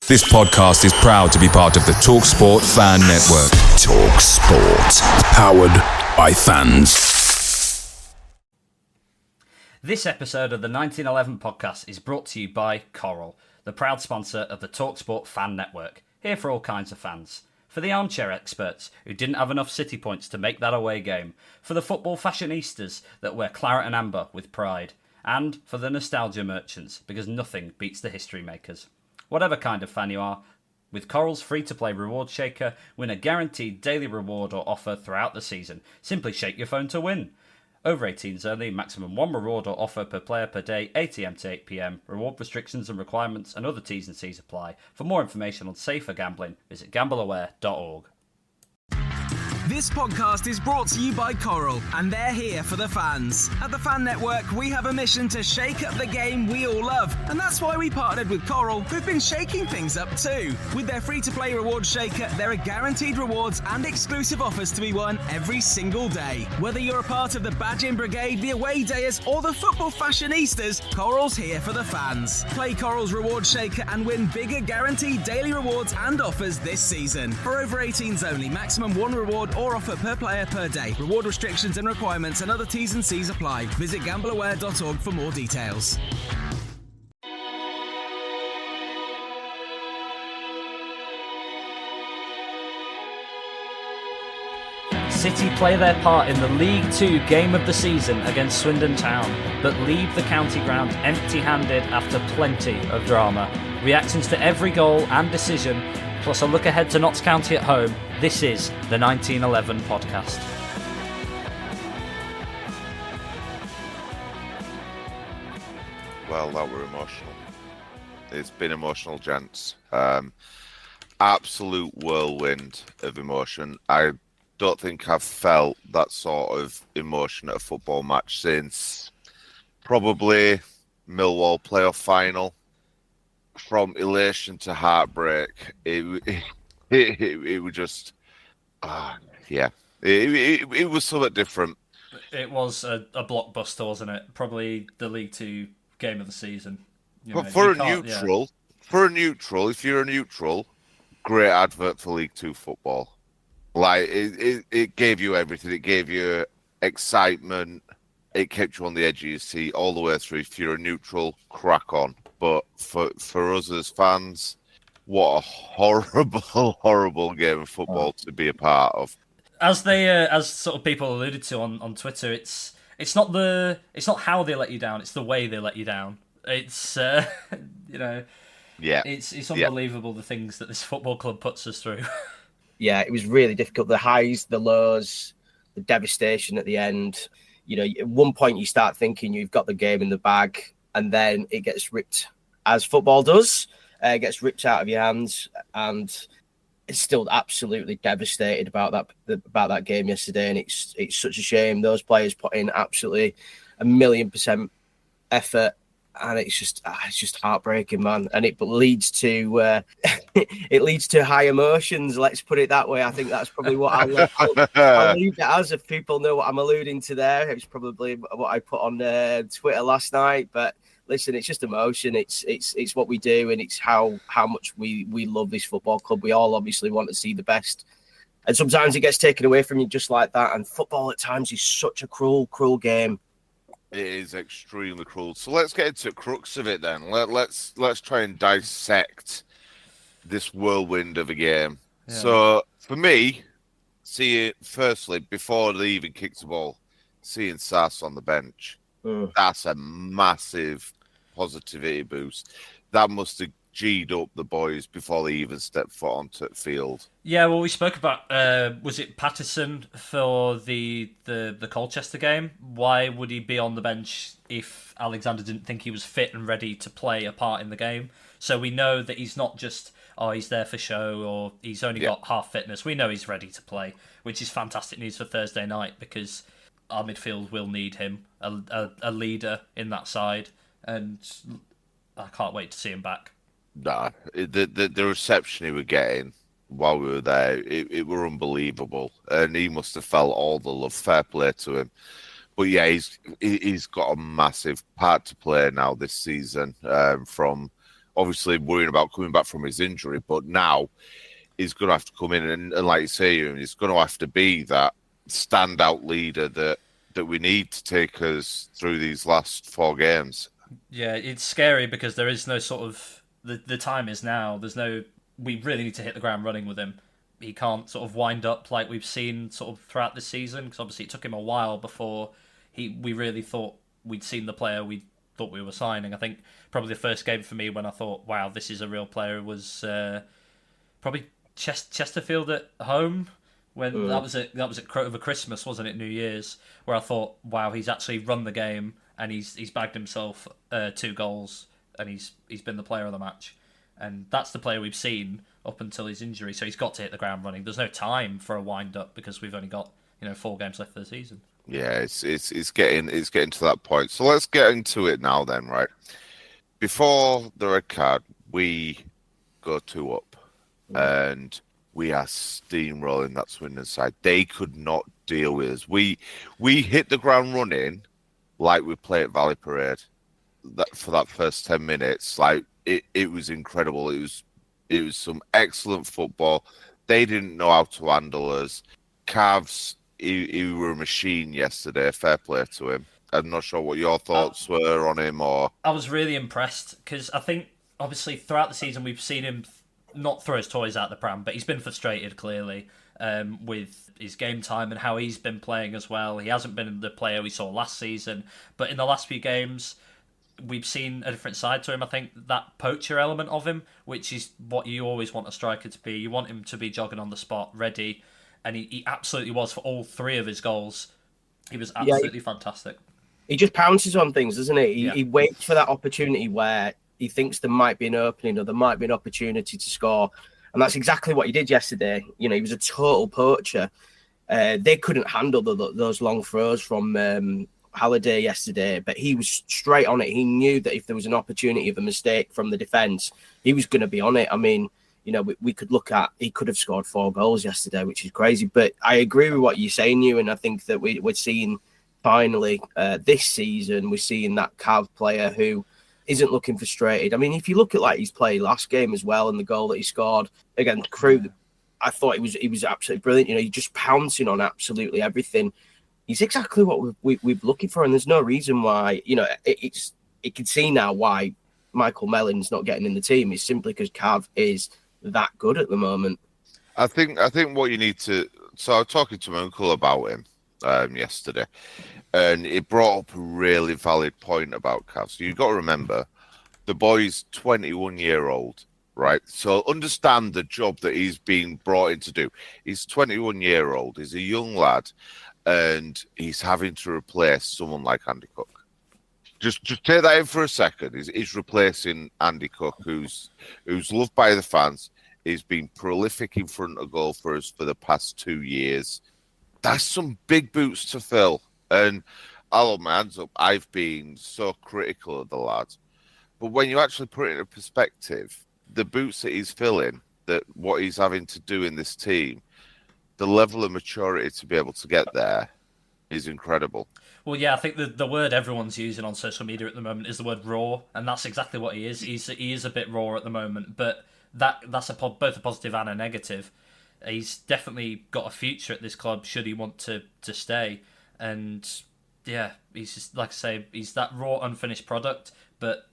This podcast is proud to be part of the TalkSport Fan Network. TalkSport. Powered by fans. This episode of the 1911 podcast is brought to you by Coral, the proud sponsor of the TalkSport Fan Network. Here for all kinds of fans. For the armchair experts who didn't have enough city points to make that away game. For the football fashionistas that wear claret and amber with pride. And for the nostalgia merchants, because nothing beats the history makers. Whatever kind of fan you are, with Coral's free-to-play reward shaker, win a guaranteed daily reward or offer throughout the season. Simply shake your phone to win. Over 18s only, maximum one reward or offer per player per day, 8am to 8pm. Reward restrictions and requirements and other T's and C's apply. For more information on safer gambling, visit gambleaware.org. This podcast is brought to you by Coral, and they're here for the fans. At the Fan Network, we have a mission to shake up the game we all love, and that's why we partnered with Coral, who've been shaking things up too. With their free-to-play reward shaker, there are guaranteed rewards and exclusive offers to be won every single day. Whether you're a part of the Badging Brigade, the Away Dayers, or the football fashionistas, Coral's here for the fans. Play Coral's reward shaker and win bigger guaranteed daily rewards and offers this season. For over 18s only, maximum one reward or offer per player per day. Reward restrictions and requirements and other T's and C's apply. Visit gambleaware.org for more details. City play their part in the League 2 game of the season against Swindon Town, but leave the county ground empty-handed after plenty of drama. Reactions to every goal and decision, plus a look ahead to Notts County at home. This is the 1911 podcast. Well, that were emotional. It's been emotional, gents. Absolute whirlwind of emotion. I don't think I've felt that sort of emotion at a football match since probably Millwall playoff final. From elation to heartbreak, it was just, it was somewhat different. It was a blockbuster, wasn't it? Probably the League 2 game of the season. But for a neutral, if you're a neutral, great advert for League 2 football. Like, it gave you everything. It gave you excitement. It kept you on the edge of your seat all the way through. If you're a neutral, crack on. But for us as fans, what a horrible game of football to be a part of. As sort of people alluded to on Twitter, it's not how they let you down, it's the way they let you down. It's it's unbelievable the things that this football club puts us through. Yeah, it was really difficult. The highs, the lows, the devastation at the end. You know, at one point you start thinking you've got the game in the bag, and then it gets ripped, as football does. It gets ripped out of your hands, and it's still absolutely devastated about that game yesterday. And it's such a shame. Those players put in absolutely 1,000,000% effort, and it's just heartbreaking, man. And it leads to high emotions. Let's put it that way. I think that's probably what I'll leave it as, if people know what I'm alluding to there. It's probably what I put on Twitter last night. But listen, it's just emotion. It's what we do, and it's how much we love this football club. We all obviously want to see the best, and sometimes it gets taken away from you just like that. And football at times is such a cruel game. It is extremely cruel. So let's get into the crux of it then. Let's try and dissect this whirlwind of a game. Yeah. So for me, firstly, before they even kicked the ball, seeing Sass on the bench, that's a massive positivity boost. That must have G'd up the boys before they even stepped foot onto the field. Yeah, well, we spoke about, was it Patterson for the Colchester game? Why would he be on the bench if Alexander didn't think he was fit and ready to play a part in the game? So we know that he's not just, he's there for show, or he's only got half fitness. We know he's ready to play, which is fantastic news for Thursday night, because our midfield will need him, a leader in that side, and I can't wait to see him back. Nah, the reception he was getting while we were there, it were unbelievable, and he must have felt all the love. Fair play to him. But yeah, he's got a massive part to play now this season, from obviously worrying about coming back from his injury, but now he's going to have to come in and like you say, he's going to have to be that standout leader that we need to take us through these last 4 games. Yeah, it's scary because there is no sort of the time is now. We really need to hit the ground running with him. He can't sort of wind up like we've seen sort of throughout this season, because obviously it took him a while before we really thought we'd seen the player we thought we were signing. I think probably the first game for me when I thought, wow, this is a real player was probably Chesterfield at home. When that was over Christmas, wasn't it? New Year's, where I thought, wow, he's actually run the game and he's bagged himself 2 goals and he's been the player of the match. And that's the player we've seen up until his injury. So he's got to hit the ground running. There's no time for a wind up because we've only got 4 games left of the season. Yeah, it's getting to that point. So let's get into it now then, right? Before the red card, we go 2 up, and we are steamrolling that Swindon side. They could not deal with us. We hit the ground running like we play at Valley Parade. For that first 10 minutes, like it was incredible. It was some excellent football. They didn't know how to handle us. Cavs, he were a machine yesterday. Fair play to him. I'm not sure what your thoughts were on him. Or I was really impressed because I think obviously throughout the season we've seen him not throw his toys out the pram, but he's been frustrated clearly with his game time and how he's been playing as well. He hasn't been the player we saw last season, but in the last few games we've seen a different side to him. I think that poacher element of him, which is what you always want a striker to be. You want him to be jogging on the spot, ready, and he absolutely was for all 3 of his goals. He was absolutely fantastic. He just pounces on things, doesn't he? He waits for that opportunity where he thinks there might be an opening or there might be an opportunity to score. And that's exactly what he did yesterday. He was a total poacher. They couldn't handle those long throws from Halliday yesterday, but he was straight on it. He knew that if there was an opportunity of a mistake from the defence, he was going to be on it. I mean, we could look at, he could have scored 4 goals yesterday, which is crazy. But I agree with what you're saying, Ewan. I think that we're seeing finally this season, we're seeing that Cav player who isn't looking frustrated. I mean, if you look at like his play last game as well and the goal that he scored against Crew, I thought he was absolutely brilliant. He's just pouncing on absolutely everything. He's exactly what we're looking for, and there's no reason why. It can see now why Michael Mellon's not getting in the team. It's simply because Cav is that good at the moment. I think what you need to. So I was talking to my uncle about him yesterday, and it brought up a really valid point about Cav. So you've got to remember, the boy's 21-year-old, right? So understand the job that he's being brought in to do. He's 21-year-old. He's a young lad. And he's having to replace someone like Andy Cook. Just take that in for a second. He's replacing Andy Cook, who's loved by the fans. He's been prolific in front of goal for us for the past 2 years. That's some big boots to fill. And I'll hold my hands up. I've been so critical of the lad. But when you actually put it in perspective, the boots that he's filling, that what he's having to do in this team, the level of maturity to be able to get there is incredible. Well, yeah, I think the word everyone's using on social media at the moment is the word raw, and that's exactly what he is. He is a bit raw at the moment, but that's both a positive and a negative. He's definitely got a future at this club should he want to stay, and yeah, he's just, like I say, he's that raw, unfinished product, but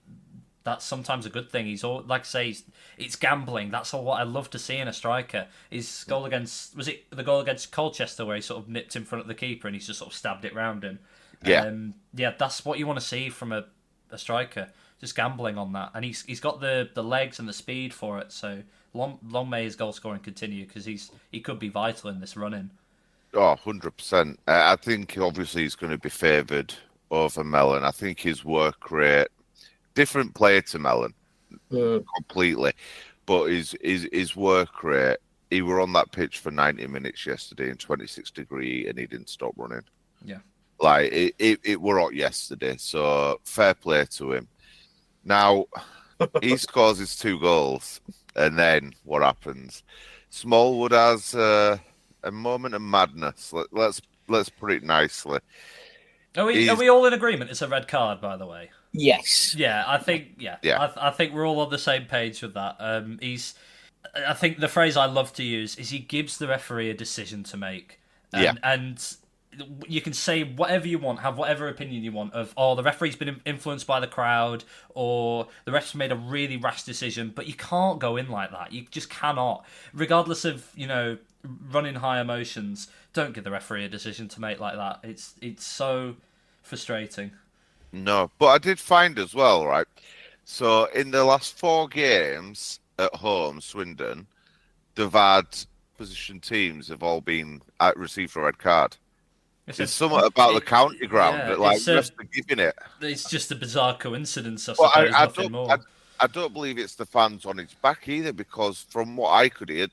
that's sometimes a good thing. He's all, like I say, it's gambling. That's all what I love to see in a striker. His goal against, was it the goal against Colchester where he sort of nipped in front of the keeper and he's just sort of stabbed it round him? Yeah. Yeah, that's what you want to see from a striker. Just gambling on that. And he's got the legs and the speed for it. So long may his goal scoring continue, because he could be vital in this run-in. Oh, 100%. I think obviously he's going to be favoured over Mellon. I think his work rate, different player to Mellon, completely, but his work rate. He were on that pitch for 90 minutes yesterday in 26 degree, and he didn't stop running. Yeah, like it were hot yesterday. So fair play to him. Now he scores his 2 goals, and then what happens? Smallwood has a moment of madness. Let's put it nicely. Are we all in agreement? It's a red card, by the way. Yes. Yeah, I think I think we're all on the same page with that. I think the phrase I love to use is he gives the referee a decision to make, and you can say whatever you want, have whatever opinion you want of, the referee's been influenced by the crowd, or the ref's made a really rash decision, but you can't go in like that. You just cannot, regardless of running high emotions. Don't give the referee a decision to make like that. It's so frustrating. No, but I did find as well, right? So in the last 4 games at home, Swindon, they've had opposition teams have all been received a red card. It's something about the county ground that, like, refs are giving it. It's just a bizarre coincidence, I suppose. Nothing more. I don't believe it's the fans on his back either, because from what I could hear,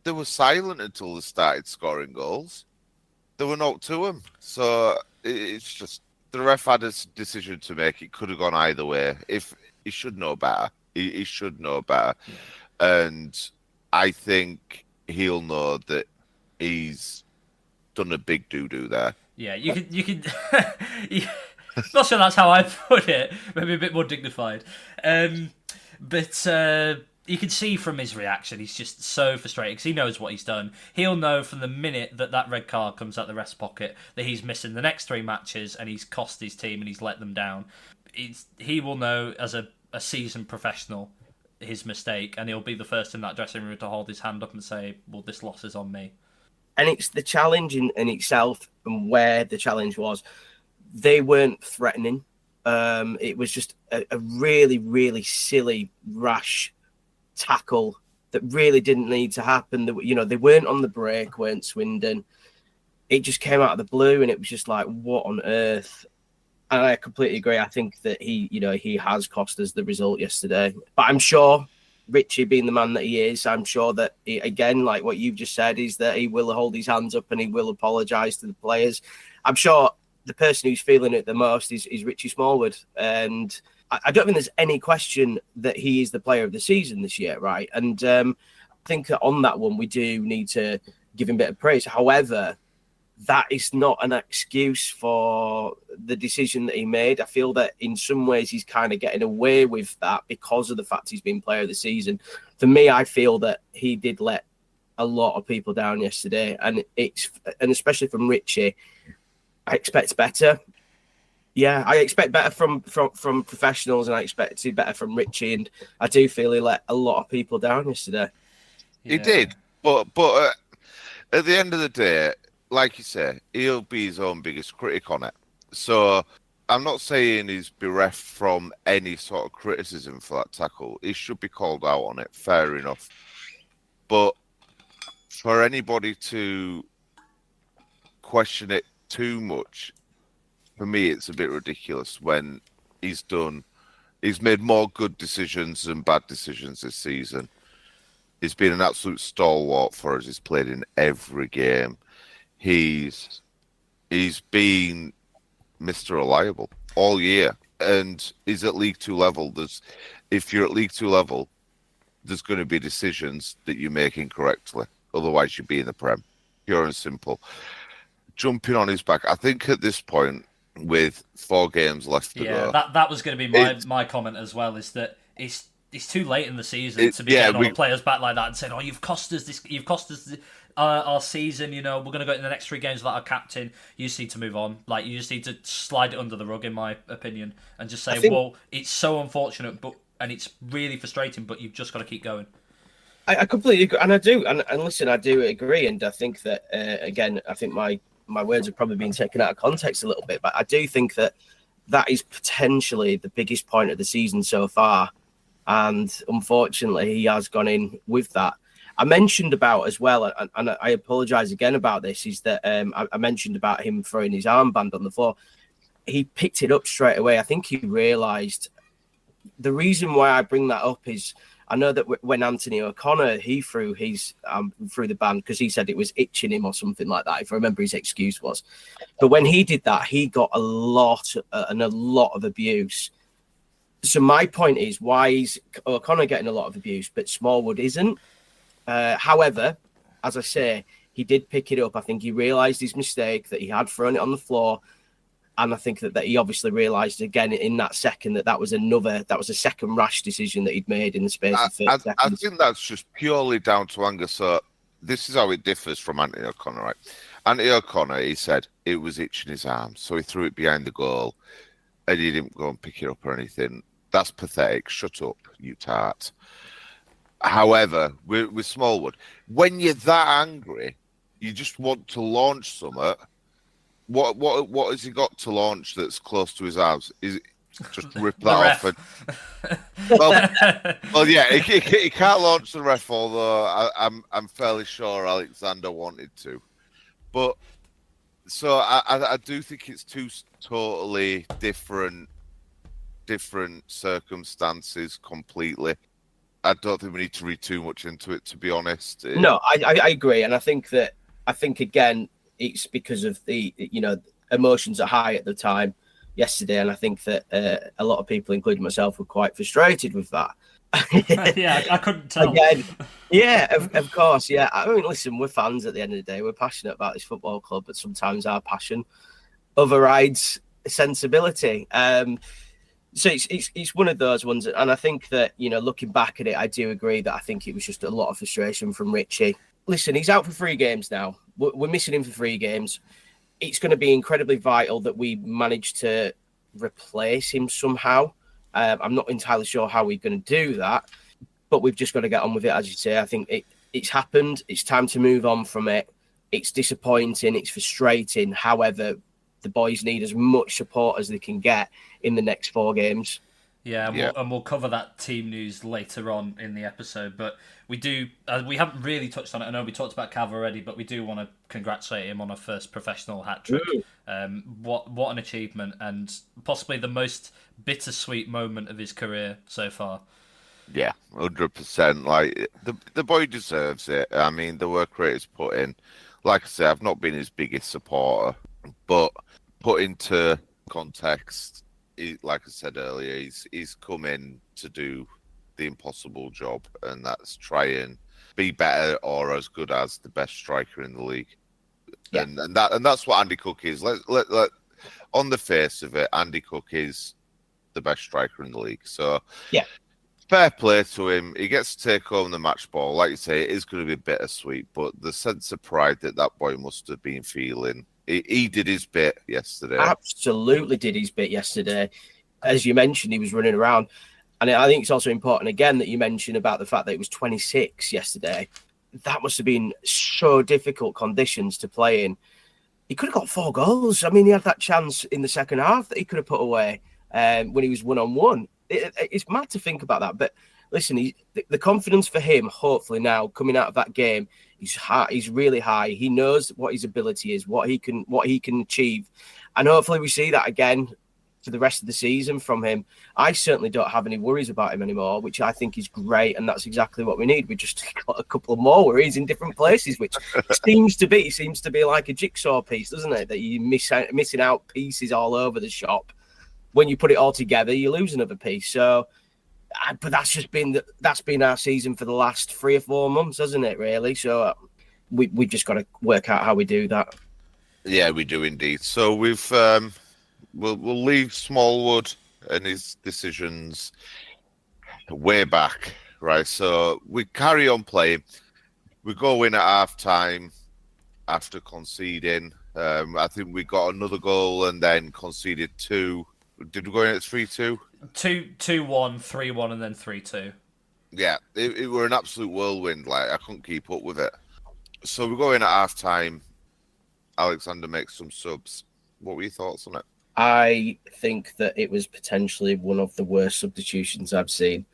they were silent until they started scoring goals. They were not to him. So it's just, the ref had a decision to make. It could have gone either way. If he should know better, he should know better. Yeah. And I think he'll know that he's done a big doo-doo there. Yeah, you can. Not sure that's how I put it. Maybe a bit more dignified. But you can see from his reaction, he's just so frustrated because he knows what he's done. He'll know from the minute that red card comes out the ref's pocket that he's missing the next 3 matches and he's cost his team and he's let them down. He will know as a seasoned professional his mistake, and he'll be the first in that dressing room to hold his hand up and say, well, this loss is on me. And it's the challenge in itself, and where the challenge was. They weren't threatening. It was just a really, really silly, rash tackle that really didn't need to happen. They weren't on the break, weren't Swindon. It just came out of the blue, and it was just like, what on earth? And I completely agree. I think that he has cost us the result yesterday. But I'm sure, Richie being the man that he is, I'm sure that, again, like what you've just said, is that he will hold his hands up and he will apologise to the players. I'm sure the person who's feeling it the most is Richie Smallwood. And I don't think there's any question that he is the player of the season this year, right? And I think that on that one, we do need to give him a bit of praise. However, that is not an excuse for the decision that he made. I feel that in some ways he's kind of getting away with that because of the fact he's been player of the season. For me, I feel that he did let a lot of people down yesterday, and especially from Richie, I expect better. Yeah, I expect better from professionals, and I expected better from Richie, and I do feel he let a lot of people down yesterday. Yeah. He did, but at the end of the day, like you say, he'll be his own biggest critic on it. So I'm not saying he's bereft from any sort of criticism for that tackle. He should be called out on it, fair enough. But for anybody to question it too much, for me, it's a bit ridiculous when he's made more good decisions than bad decisions this season. He's been an absolute stalwart for us. He's played in every game. He's been Mr. Reliable all year, and he's at League 2 level. If you're at League 2 level, there's going to be decisions that you make incorrectly. Otherwise, you'd be in the Prem. Pure and simple. Jumping on his back, I think at this point, with 4 games left to go, that was going to be my comment as well. Is that it's too late in the season to be getting all the players back like that and saying, "Oh, you've cost us this. You've cost us our season. We're going to go in the next 3 games without our captain. You just need to move on. Like, you just need to slide it under the rug, in my opinion, and just say, well, it's so unfortunate, and it's really frustrating, but you've just got to keep going." I completely agree, and I do, and listen, I do agree, and I think that again, I think my words have probably been taken out of context a little bit, but I do think that is potentially the biggest point of the season so far, and unfortunately, he has gone in with that. I mentioned about as well, and I apologise again about this, is that I mentioned about him throwing his armband on the floor. He picked it up straight away. I think he realised. The reason why I bring that up is I know that when Anthony O'Connor, he threw his through the band because he said it was itching him or something like that, if I remember his excuse was. But when he did that, he got a lot of abuse. So my point is, why is O'Connor getting a lot of abuse, but Smallwood isn't? However, as I say, he did pick it up. I think he realised his mistake, that he had thrown it on the floor. And I think that he obviously realised again in that second that was a second rash decision that he'd made in the space of 30 seconds. I think that's just purely down to anger. So this is how it differs from Anthony O'Connor, right? Anthony O'Connor, he said it was itching his arm, so he threw it behind the goal and he didn't go and pick it up or anything. That's pathetic. Shut up, you tart. However, with Smallwood, when you're that angry, you just want to launch something. What has he got to launch that's close to his arms? Is it just rip that off? Well, yeah, he can't launch the ref. Although I'm fairly sure Alexander wanted to, but so I do think it's two totally different circumstances completely. I don't think we need to read too much into it, to be honest. No, I agree, and I think again it's because of the emotions are high at the time yesterday, and I think that a lot of people, including myself, were quite frustrated with that. Yeah, I couldn't tell. Again, yeah, of course, yeah. I mean, listen, we're fans at the end of the day. We're passionate about this football club, but sometimes our passion overrides sensibility. So it's one of those ones, and I think that looking back at it, I do agree that I think it was just a lot of frustration from Richie. Listen, he's out for 3 games now. We're missing him for 3 games. It's going to be incredibly vital that we manage to replace him somehow. I'm not entirely sure how we're going to do that, but we've just got to get on with it, as you say. I think it's happened. It's time to move on from it. It's disappointing. It's frustrating. However, the boys need as much support as they can get in the next 4 games. Yeah, and we'll cover that team news later on in the episode. But we do, we haven't really touched on it. I know we talked about Cav already, but we do want to congratulate him on a first professional hat-trick. What an achievement, and possibly the most bittersweet moment of his career so far. Yeah, 100%. Like the boy deserves it. I mean, the work rate is put in. Like I say, I've not been his biggest supporter, but put into context, like I said earlier, he's come in to do the impossible job, and that's try and be better or as good as the best striker in the league. Yeah. And that's what Andy Cook is. Let on the face of it, Andy Cook is the best striker in the league. So yeah, fair play to him. He gets to take home the match ball. Like you say, it is going to be bittersweet, but the sense of pride that boy must have been feeling. He did his bit yesterday. Absolutely did his bit yesterday. As you mentioned, he was running around. And I think it's also important, again, that you mentioned about the fact that it was 26 yesterday. That must have been so difficult conditions to play in. He could have got 4 goals. I mean, he had that chance in the second half that he could have put away when he was one-on-one. It's mad to think about that. But listen, the confidence for him, hopefully now, coming out of that game, he's really high. He knows what his ability is, what he can achieve. And hopefully we see that again for the rest of the season from him. I certainly don't have any worries about him anymore, which I think is great, and that's exactly what we need. We just got a couple of more worries in different places, which seems to be like a jigsaw piece, doesn't it? That you missing out pieces all over the shop. When you put it all together, you lose another piece. So, but that's been our season for the last 3 or 4 months, hasn't it? Really. So we've just got to work out how we do that. Yeah, we do indeed. So we've. We'll leave Smallwood and his decisions way back, right? So we carry on playing. We go in at half-time after conceding. I think we got another goal and then conceded 2. Did we go in at 3-2? 2-1, 3-1, and then 3-2. Yeah, it were an absolute whirlwind. Like, I couldn't keep up with it. So we go in at half-time. Alexander makes some subs. What were your thoughts on it? I think that it was potentially one of the worst substitutions I've seen.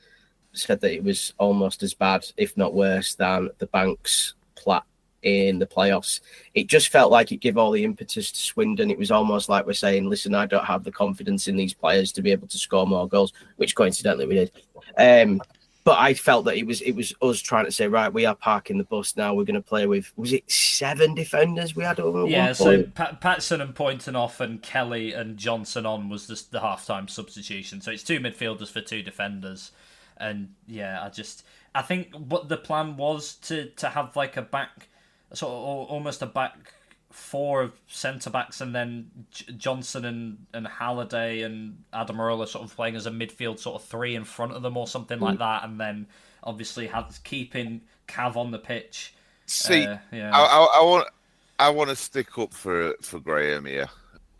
Said that it was almost as bad, if not worse, than the Banks plat in the playoffs. It just felt like it gave all the impetus to Swindon. It was almost like we're saying, listen, I don't have the confidence in these players to be able to score more goals, which coincidentally we did. But I felt that it was us trying to say, right, we are parking the bus now. We're going to play with, was it 7 defenders we had over? Yeah, so Patson and Pointonoff and Kelly and Johnson on was the halftime substitution. So it's 2 midfielders for 2 defenders. And yeah, I think what the plan was to have like a back, sort of almost a back four of centre backs, and then Johnson and Halliday and Adamarola sort of playing as a midfield sort of three in front of them or something like that, and then obviously keeping Cav on the pitch. See, I want to stick up for Graham here.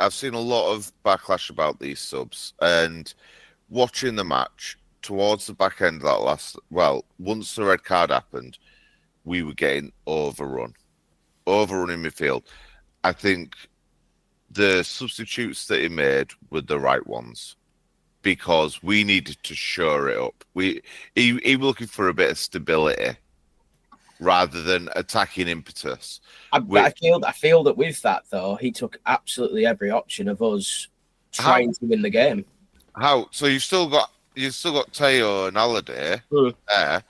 I've seen a lot of backlash about these subs, and watching the match towards the back end of that once the red card happened, we were getting overrun in midfield. I think the substitutes that he made were the right ones because we needed to shore it up. He was looking for a bit of stability rather than attacking impetus. I feel that with that though, he took absolutely every option of us trying to win the game. How? So you've still got Teo and Halliday there,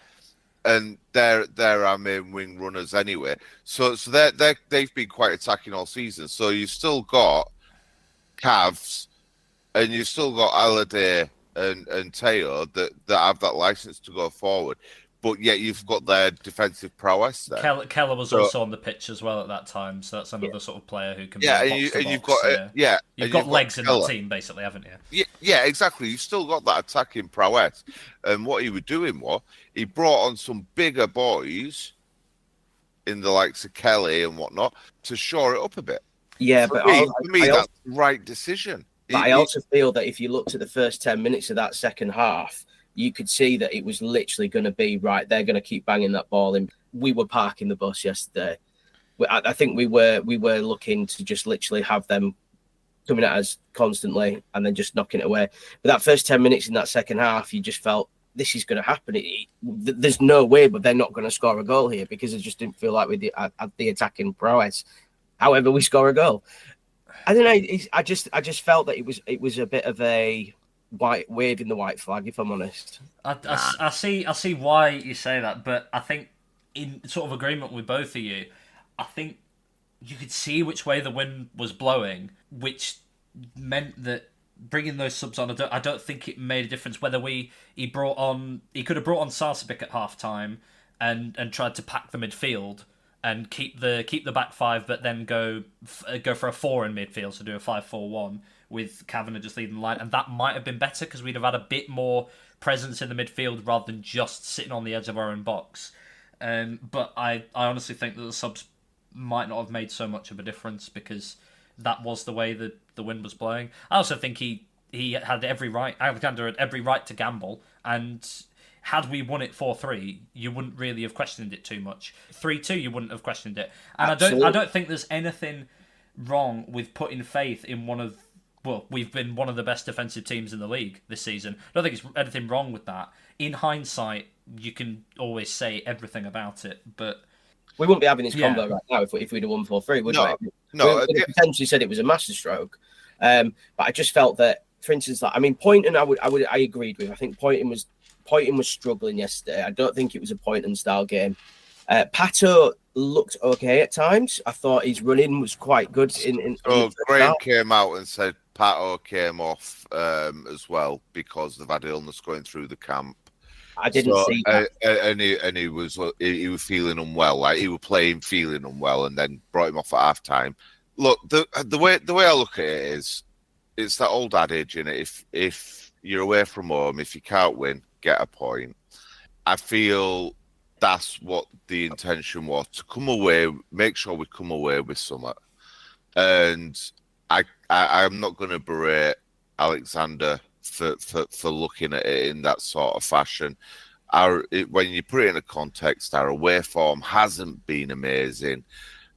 and they're our main wing runners anyway. So they've been quite attacking all season. So you've still got Cavs, and you've still got Halliday and Teo that have that license to go forward. But yet you've got their defensive prowess there. Keller was also on the pitch as well at that time, so that's another sort of player who can. You've got legs in that team, basically, haven't you? Yeah, exactly. You've still got that attacking prowess, and what he was doing was he brought on some bigger boys, in the likes of Kelly and whatnot, to shore it up a bit. Yeah, for me, that's the right decision. But I also feel that if you looked at the first 10 minutes of that second half, you could see that it was literally going to be, right, they're going to keep banging that ball in. We were parking the bus yesterday. I think we were looking to just literally have them coming at us constantly and then just knocking it away. But that first 10 minutes in that second half, you just felt this is going to happen. There's no way, but they're not going to score a goal here because it just didn't feel like we had the attacking prowess. However, we score a goal. I don't know. I just felt that it was a bit of a waving the white flag, if I'm honest. I see why you say that, but I think in sort of agreement with both of you, I think you could see which way the wind was blowing, which meant that bringing those subs on, I don't think it made a difference whether he could have brought on Sarcevic at half time and tried to pack the midfield and keep the back five, but then go for a 4 in midfield, so do a 5-4-1 with Kavanagh just leading the line, and that might have been better because we'd have had a bit more presence in the midfield rather than just sitting on the edge of our own box. But I honestly think that the subs might not have made so much of a difference because that was the way the wind was blowing. I also think he had every right. Alexander had every right to gamble, and had we won it 4-3, you wouldn't really have questioned it too much. 3-2, you wouldn't have questioned it. And I don't think there's anything wrong with putting faith in we've been one of the best defensive teams in the league this season. I don't think there's anything wrong with that. In hindsight, you can always say everything about it, but we wouldn't be having this convo right now if we'd have won 4-3, would we? No, we potentially said it was a masterstroke. But I just felt that, for instance, Poynton, I agreed with. I think Poynton was struggling yesterday. I don't think it was a Poynton style game. Pato looked okay at times. I thought his running was quite good. Graham came out and said Pato came off as well because they've had illness going through the camp. I didn't see that. And he was feeling unwell. Like he was playing feeling unwell, and then brought him off at half time. Look, the way I look at it is, it's that old adage, and if you're away from home, if you can't win, get a point. I feel that's what the intention was, to come away, make sure we come away with something. And I'm not going to berate Alexander for looking at it in that sort of fashion. When you put it in a context, our away form hasn't been amazing.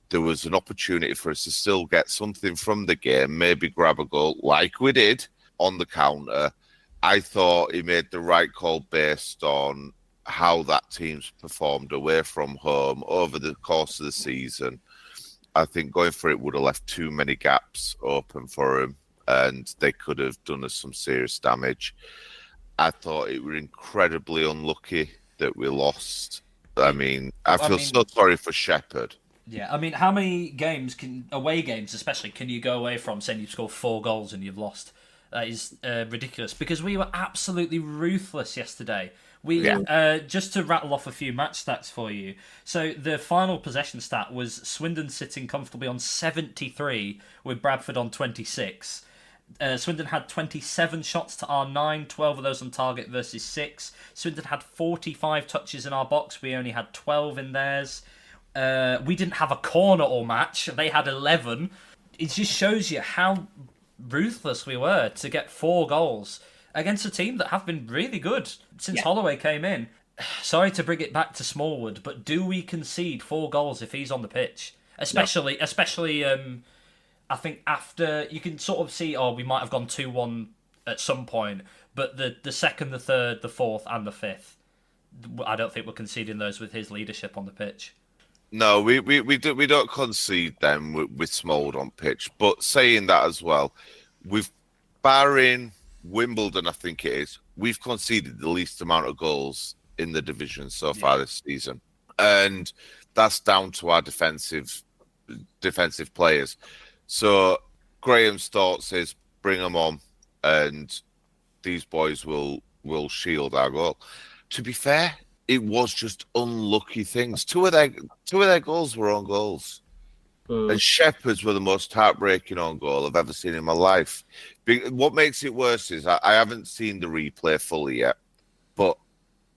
There was an opportunity for us to still get something from the game, maybe grab a goal like we did on the counter. I thought he made the right call based on how that team's performed away from home over the course of the season. I think going for it would have left too many gaps open for him, and they could have done us some serious damage. I thought it was incredibly unlucky that we lost. I feel so sorry for Shepherd. Yeah, how many games away games especially, can you go away from saying you've scored 4 goals and you've lost? That is ridiculous, because we were absolutely ruthless yesterday. Just to rattle off a few match stats for you. So the final possession stat was Swindon sitting comfortably on 73 with Bradford on 26. Swindon had 27 shots to our 9, 12 of those on target versus 6. Swindon had 45 touches in our box. We only had 12 in theirs. We didn't have a corner all match. They had 11. It just shows you how ruthless we were to get 4 goals against a team that have been really good since Holloway came in. Sorry to bring it back to Smallwood, but do we concede 4 goals if he's on the pitch? Especially, I think after, you can sort of see, we might have gone 2-1 at some point, but the second, the third, the fourth, and the fifth, I don't think we're conceding those with his leadership on the pitch. No, we don't concede them with Smallwood on pitch. But saying that as well, barring Wimbledon, I think it is, we've conceded the least amount of goals in the division so far this season, and that's down to our defensive players. So Graham's thoughts is bring them on, and these boys will shield our goal. To be fair, it was just unlucky things. Two of their goals were on goals. And Shepherd's were the most heartbreaking on goal I've ever seen in my life. What makes it worse is I haven't seen the replay fully yet, but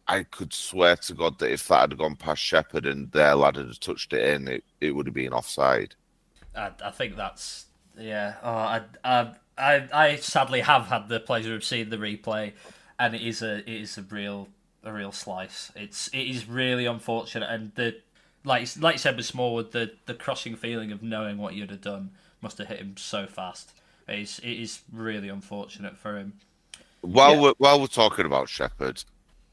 I could swear to God that if that had gone past Shepherd and their lad had touched it in, it would have been offside. I think that's I sadly have had the pleasure of seeing the replay, and it is a real slice. It is really unfortunate, and like you said with Smallwood, the crushing feeling of knowing what you'd have done must have hit him so fast. It is really unfortunate for him. While we're talking about Shepherd,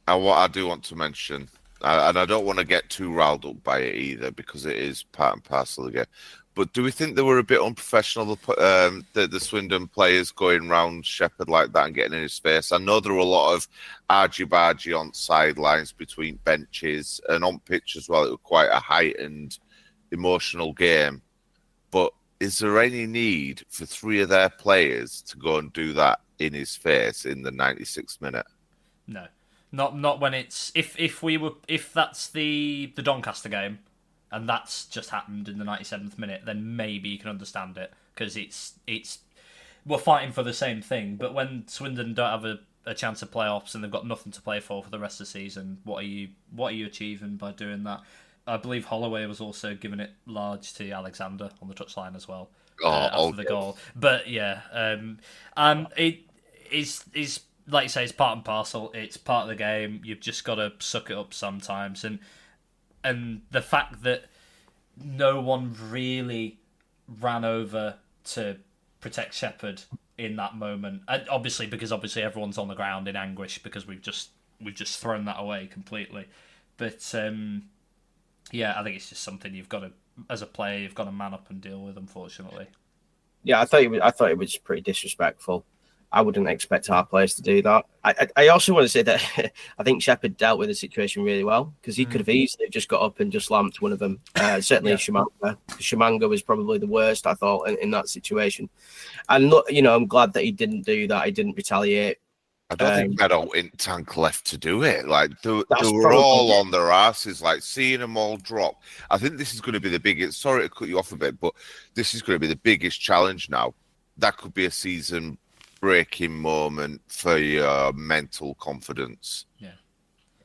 and what I do want to mention, and I don't want to get too riled up by it either, because it is part and parcel again. But do we think they were a bit unprofessional, the Swindon players going round Shepherd like that and getting in his face? I know there were a lot of argy-bargy on sidelines between benches and on pitch as well. It was quite a heightened, emotional game. But is there any need for 3 of their players to go and do that in his face in the 96th minute? No, not when it's if that's the Doncaster game, and that's just happened in the 97th minute, then maybe you can understand it, because it's we're fighting for the same thing. But when Swindon don't have a chance of playoffs and they've got nothing to play for the rest of the season, what are you achieving by doing that? I believe Holloway was also giving it large to Alexander on the touchline as well after the goal. But it is like you say, it's part and parcel. It's part of the game. You've just got to suck it up sometimes, and the fact that no one really ran over to protect Shepherd in that moment, and obviously everyone's on the ground in anguish because we've just thrown that away completely. But I think it's just something you've got to, as a player, you've got to man up and deal with, unfortunately. Yeah, I thought it was pretty disrespectful. I wouldn't expect our players to do that. I also want to say that I think Shepherd dealt with the situation really well, because he could have easily just got up and just lamped one of them. Certainly Shimanga. Shimanga was probably the worst, I thought, in that situation. And look, I'm glad that he didn't do that. He didn't retaliate. I don't think Meadow in tank left to do it. Like they were all on their asses, like seeing them all drop. I think this is going to be the biggest. Sorry to cut you off a bit, but this is going to be the biggest challenge now. That could be a season breaking moment for your mental confidence. Yeah,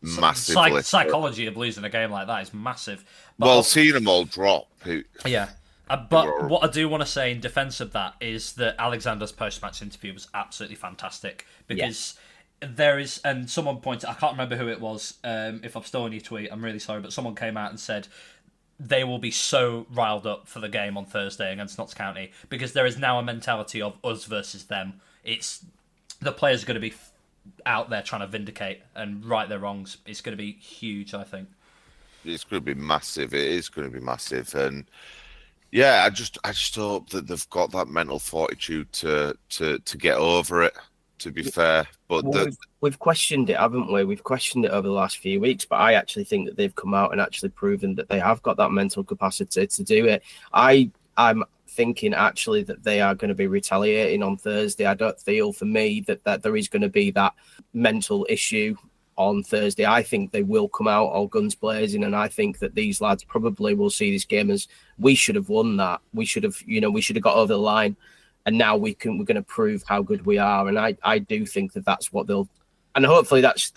massively. Psychology of losing a game like that is massive. But seeing them all drop. But what I do want to say in defence of that is that Alexander's post-match interview was absolutely fantastic, because there is, and someone pointed, I can't remember who it was, if I've stolen your tweet, I'm really sorry, but someone came out and said they will be so riled up for the game on Thursday against Notts County, because there is now a mentality of us versus them. It's the players are going to be out there trying to vindicate and right their wrongs. It's going to be huge, I think. It's going to be massive. It is going to be massive, and I just hope that they've got that mental fortitude to get over it. To be fair, but we've questioned it, haven't we? We've questioned it over the last few weeks, but I actually think that they've come out and actually proven that they have got that mental capacity to do it. I'm thinking actually that they are going to be retaliating on Thursday. I don't feel, for me, that there is going to be that mental issue on Thursday. I think they will come out all guns blazing, and I think that these lads probably will see this game as we should have won that. We should have got over the line, and now we're going to prove how good we are. And I do think that that's what they'll, and hopefully that's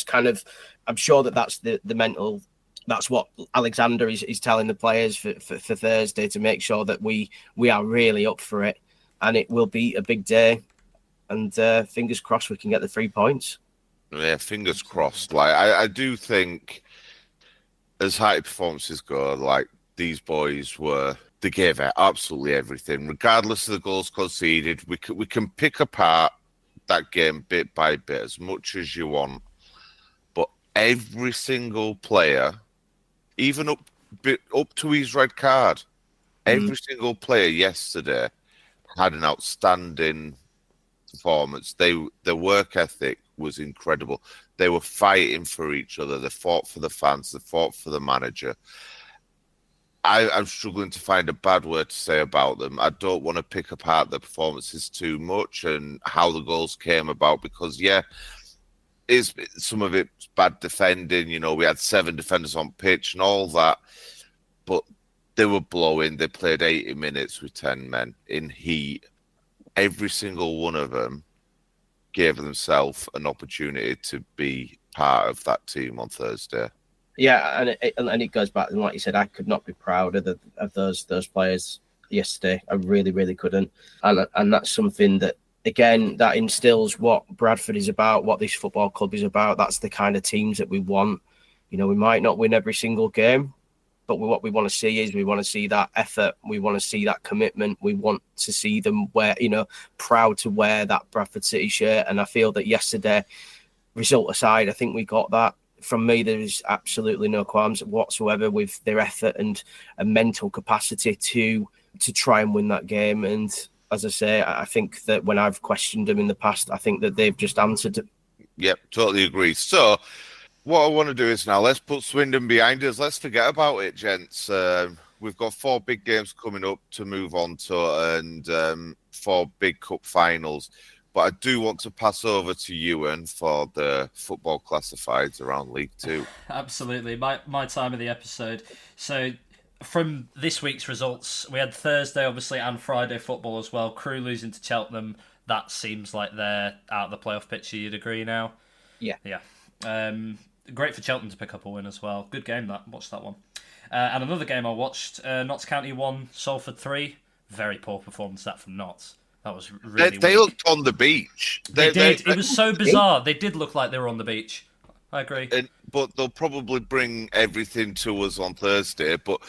kind of, I'm sure that that's the mental. That's what Alexander is telling the players for Thursday, to make sure that we are really up for it, and it will be a big day. And fingers crossed we can get the 3 points. Yeah, fingers crossed. Like I do think, as high performances go, like these boys they gave it absolutely everything, regardless of the goals conceded. We can pick apart that game bit by bit as much as you want, but every single player, even up to his red card, every single player yesterday had an outstanding performance. Their work ethic was incredible. They were fighting for each other. They fought for the fans. They fought for the manager. I'm struggling to find a bad word to say about them. I don't want to pick apart the performances too much and how the goals came about, because some of it's bad defending. We had 7 defenders on pitch and all that, but they were blowing. They played 80 minutes with 10 men in heat. Every single one of them gave themselves an opportunity to be part of that team on Thursday. Yeah, and it goes back, and like you said, I could not be prouder of those players yesterday. I really, really couldn't. And that's something that, again, that instills what Bradford is about, what this football club is about. That's the kind of teams that we want. We might not win every single game, but what we want to see is, we want to see that effort. We want to see that commitment. We want to see them proud to wear that Bradford City shirt. And I feel that yesterday, result aside, I think we got that. From me, there is absolutely no qualms whatsoever with their effort and a mental capacity to try and win that game. And as I say, I think that when I've questioned them in the past, I think that they've just answered. Yep, totally agree. So what I want to do is now, let's put Swindon behind us. Let's forget about it, gents. We've got 4 big games coming up to move on to, and 4 big cup finals. But I do want to pass over to Ewan for the football classifieds around League 2. Absolutely. My time of the episode. So from this week's results, we had Thursday, obviously, and Friday football as well. Crewe losing to Cheltenham. That seems like they're out of the playoff picture, you'd agree now? Yeah. Great for Cheltenham to pick up a win as well. Good game, that. Watched that one. And another game I watched, Notts County 1, Salford 3. Very poor performance, that from Notts. That was really They looked on the beach. They did. It was so bizarre. They did look like they were on the beach. I agree. But they'll probably bring everything to us on Thursday. But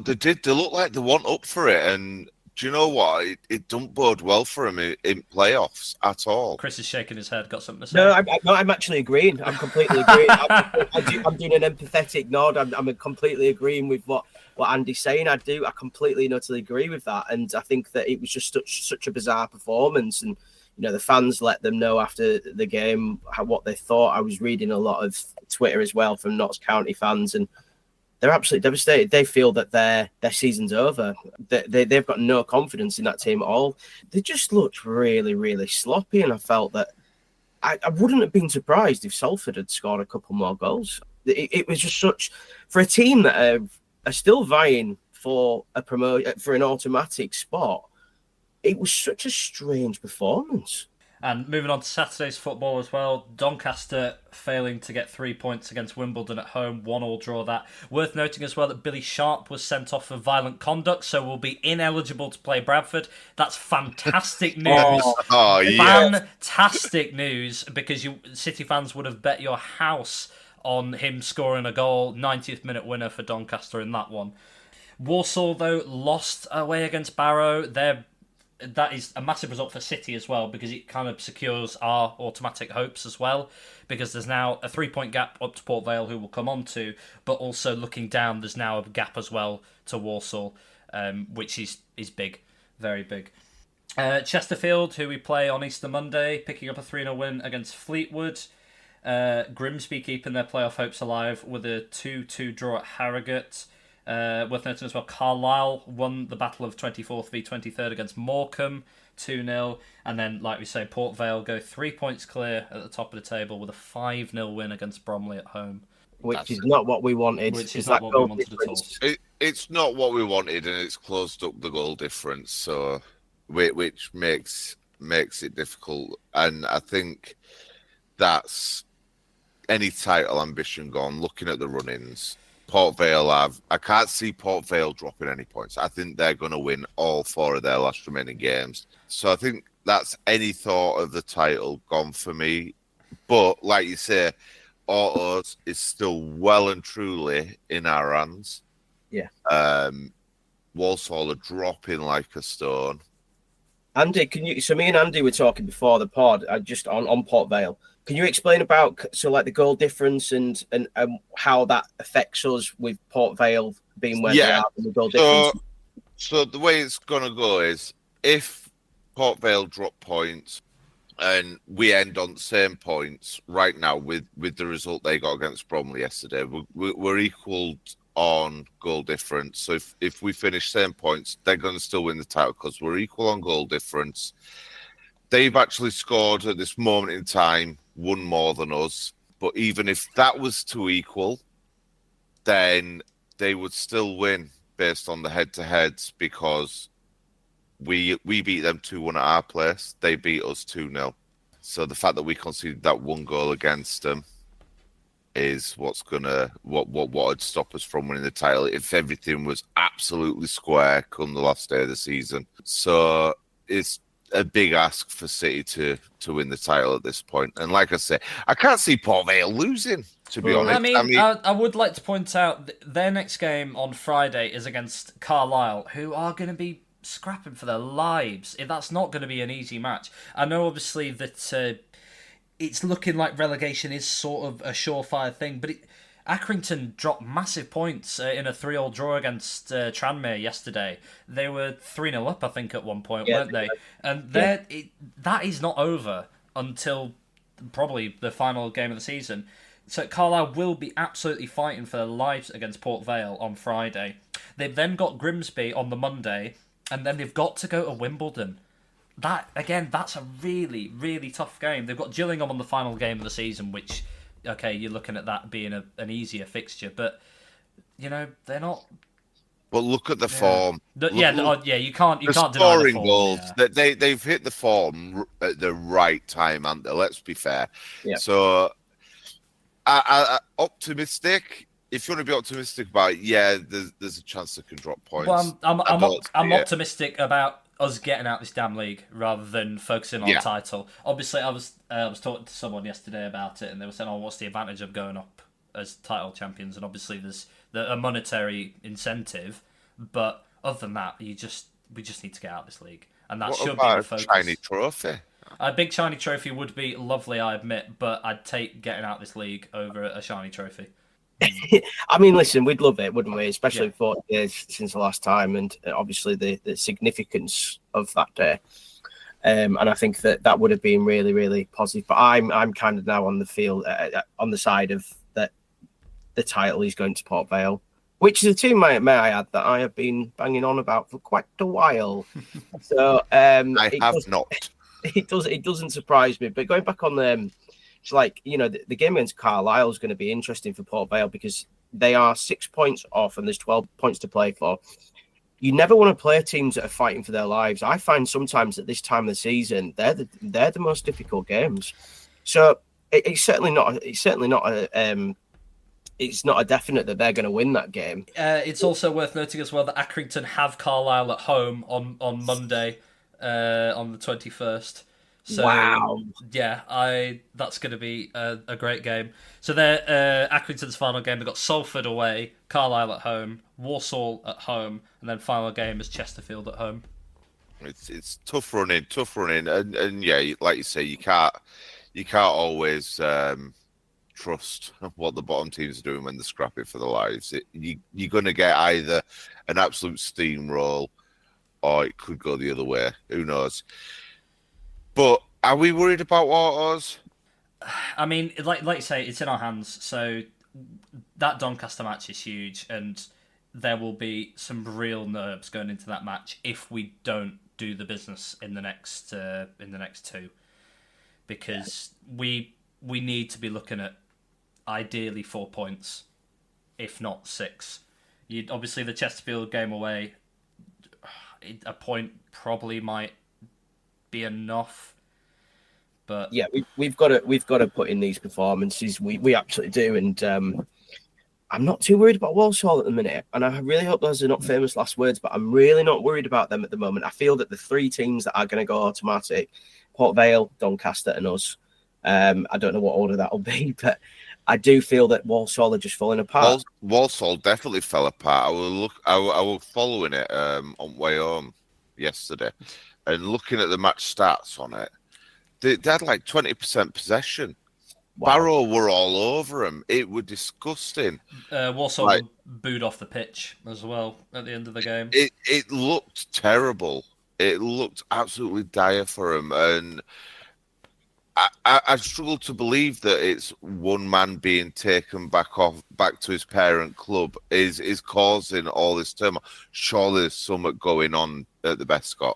they did. They look like they want up for it. And do you know what? It don't bode well for them in playoffs at all. Chris is shaking his head. Got something to say? No, I'm actually agreeing. I'm completely agreeing. I'm doing an empathetic nod. I'm completely agreeing with what Andy's saying. I completely and utterly agree with that. And I think that it was just such a bizarre performance. And, the fans let them know after the game what they thought. I was reading a lot of Twitter as well from Notts County fans, and they're absolutely devastated. They feel that their season's over. They've got no confidence in that team at all. They just looked really, really sloppy, and I felt that I wouldn't have been surprised if Salford had scored a couple more goals. It was just such, for a team that are still vying for for an automatic spot, it was such a strange performance. And moving on to Saturday's football as well, Doncaster failing to get 3 points against Wimbledon at home, 1-1 draw that. Worth noting as well that Billy Sharp was sent off for violent conduct, so will be ineligible to play Bradford. That's fantastic news. Fantastic news, because City fans would have bet your house on him scoring a goal. 90th minute winner for Doncaster in that one. Walsall, though, lost away against Barrow. That is a massive result for City as well, because it kind of secures our automatic hopes as well, because there's now a 3-point gap up to Port Vale, who we'll come on to, but also looking down, there's now a gap as well to Walsall, which is big, very big. Chesterfield, who we play on Easter Monday, picking up a 3-0 win against Fleetwood. Grimsby keeping their playoff hopes alive with a 2-2 draw at Harrogate. Worth noting as well, Carlisle won the battle of 24th v 23rd against Morecambe 2-0. And then, like we say, Port Vale go 3 points clear at the top of the table with a 5-0 win against Bromley at home. Which is not what we wanted. Which is not what we wanted at all. It's not what we wanted, and it's closed up the goal difference, so which makes it difficult. And I think that's any title ambition gone. Looking at the run-ins, Port Vale I can't see Port Vale dropping any points. I think they're going to win all 4 of their last remaining games. So I think that's any thought of the title gone for me. But like you say, Autos is still well and truly in our hands. Yeah. Walsall are dropping like a stone. Andy, so me and Andy were talking before the pod, just on Port Vale. Can you explain about the goal difference and how that affects us with Port Vale being where they are and the goal difference? So the way it's gonna go is if Port Vale drop points and we end on the same points right now with the result they got against Bromley yesterday, we're equal on goal difference. So if we finish same points, they're going to still win the title because we're equal on goal difference. They've actually scored at this moment in time one more than us. But even if that was to equal, then they would still win based on the head-to-heads because we beat them 2-1 at our place. They beat us 2-0. So the fact that we conceded that one goal against them is what would stop us from winning the title if everything was absolutely square come the last day of the season. So it's a big ask for City to win the title at this point. And like I say, I can't see Port Vale losing, to be honest. I would like to point out their next game on Friday is against Carlisle, who are going to be scrapping for their lives. That's not going to be an easy match. I know obviously that it's looking like relegation is sort of a surefire thing, but Accrington dropped massive points in a 3-3 draw against Tranmere yesterday. They were 3-0 up, I think, at one point, weren't they? And that is not over until probably the final game of the season. So Carlisle will be absolutely fighting for their lives against Port Vale on Friday. They've then got Grimsby on the Monday, and then they've got to go to Wimbledon. That's a really, really tough game. They've got Gillingham on the final game of the season, which, okay, you're looking at that being an easier fixture, but, they're not... But look at the form. You can't deny the scoring form. Goals. Yeah. They've hit the form at the right time, haven't they? Let's be fair. Yeah. So, I optimistic. If you want to be optimistic about it, there's a chance they can drop points. Well, I'm optimistic about us getting out this damn league rather than focusing on the title. Obviously, I was talking to someone yesterday about it, and they were saying, what's the advantage of going up as title champions? And obviously, there's a monetary incentive, but other than that, we just need to get out this league, and that should be the focus. A shiny trophy? A big shiny trophy would be lovely, I admit, but I'd take getting out this league over a shiny trophy. I mean, listen, we'd love it, wouldn't we? Especially 40 years since the last time, and obviously the significance of that day. And I think that would have been really, really positive. But I'm kind of now on the field, on the side of that the title is going to Port Vale, which is a team, may I add, that I have been banging on about for quite a while. So It doesn't surprise me. But going back on the. It's like, the game against Carlisle is going to be interesting for Port Vale because they are 6 points off and there's 12 points to play for. You never want to play teams that are fighting for their lives. I find sometimes at this time of the season, they're the most difficult games. So it's not a definite that they're going to win that game. It's also worth noting as well that Accrington have Carlisle at home on Monday, on the 21st. So, wow. Yeah, that's going to be a great game. So they're Accrington's final game. They've got Salford away, Carlisle at home, Walsall at home, and then final game is Chesterfield at home. It's tough running, and yeah, like you say, you can't always trust what the bottom teams are doing when they're scrapping for their lives. You're going to get either an absolute steamroll, or it could go the other way. Who knows? But are we worried about Autos? I mean, like you say, it's in our hands. So that Doncaster match is huge, and there will be some real nerves going into that match if we don't do the business in the next two, because we need to be looking at ideally 4 points, if not 6. Obviously the Chesterfield game away, a point probably might be enough, but yeah, we've got to put in these performances. We absolutely do, and I'm not too worried about Walsall at the minute, and I really hope those are not famous last words, but I'm really not worried about them at the moment. I feel that the 3 teams that are going to go automatic, Port Vale, Doncaster and us, I don't know what order that'll be, but I do feel that Walsall are just falling apart. Walsall definitely fell apart. I was following it on way home yesterday, and looking at the match stats on it, they had like 20% possession. Wow. Barrow were all over him. It was disgusting. Walsall were booed off the pitch as well at the end of the game. It looked terrible. It looked absolutely dire for him, and I struggle to believe that it's one man being taken back to his parent club is causing all this turmoil. Surely there's something going on at the Bescot.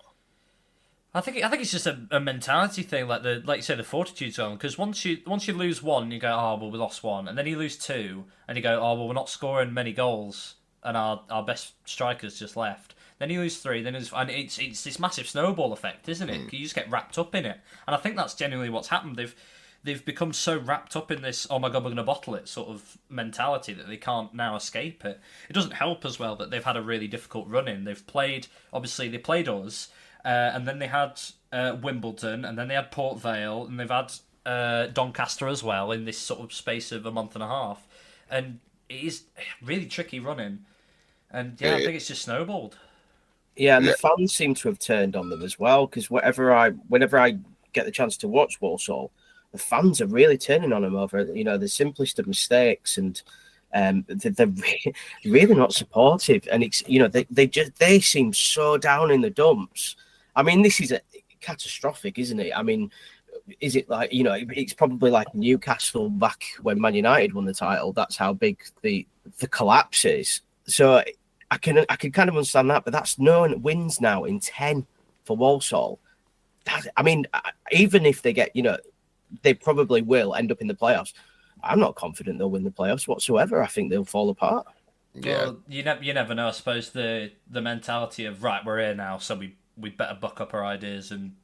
I think it's just a mentality thing, like you say, the fortitude zone. Because once you lose one, you go, oh well, we lost one, and then you lose 2, and you go, oh well, we're not scoring many goals, and our best strikers just left. Then you lose 3, and it's this massive snowball effect, isn't it? You just get wrapped up in it, and I think that's genuinely what's happened. They've become so wrapped up in this, oh my god, we're going to bottle it sort of mentality that they can't now escape it. It doesn't help as well that they've had a really difficult run in. They played us. And then they had Wimbledon, and then they had Port Vale, and they've had Doncaster as well in this sort of space of a month and a half. And it is really tricky running. And I think it's just snowballed. Yeah, and the fans seem to have turned on them as well, because whenever I get the chance to watch Walsall, the fans are really turning on them over, the simplest of mistakes, and they're really not supportive. And it's, they seem so down in the dumps. I mean, this is catastrophic, isn't it? I mean, is it like, it's probably like Newcastle back when Man United won the title. That's how big the collapse is. So I can kind of understand that, but that's 9 wins now in 10 for Walsall. Even if they get, they probably will end up in the playoffs. I'm not confident they'll win the playoffs whatsoever. I think they'll fall apart. Yeah. Well, you never know. I suppose the mentality of, right, we're here now, so we better buck up our ideas and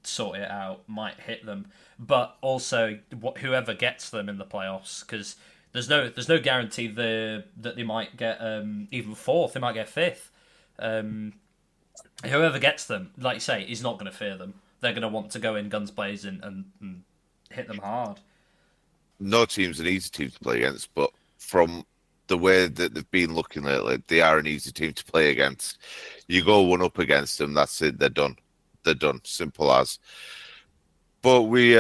sort it out might hit them. But also, whoever gets them in the playoffs, because there's no guarantee that they might get even 4th. They might get 5th. Whoever gets them, like you say, is not going to fear them. They're going to want to go in guns blazing and hit them hard. No team's an easy team to play against, but from the way that they've been looking lately, they are an easy team to play against. You go one up against them, that's it, they're done. They're done, simple as. But we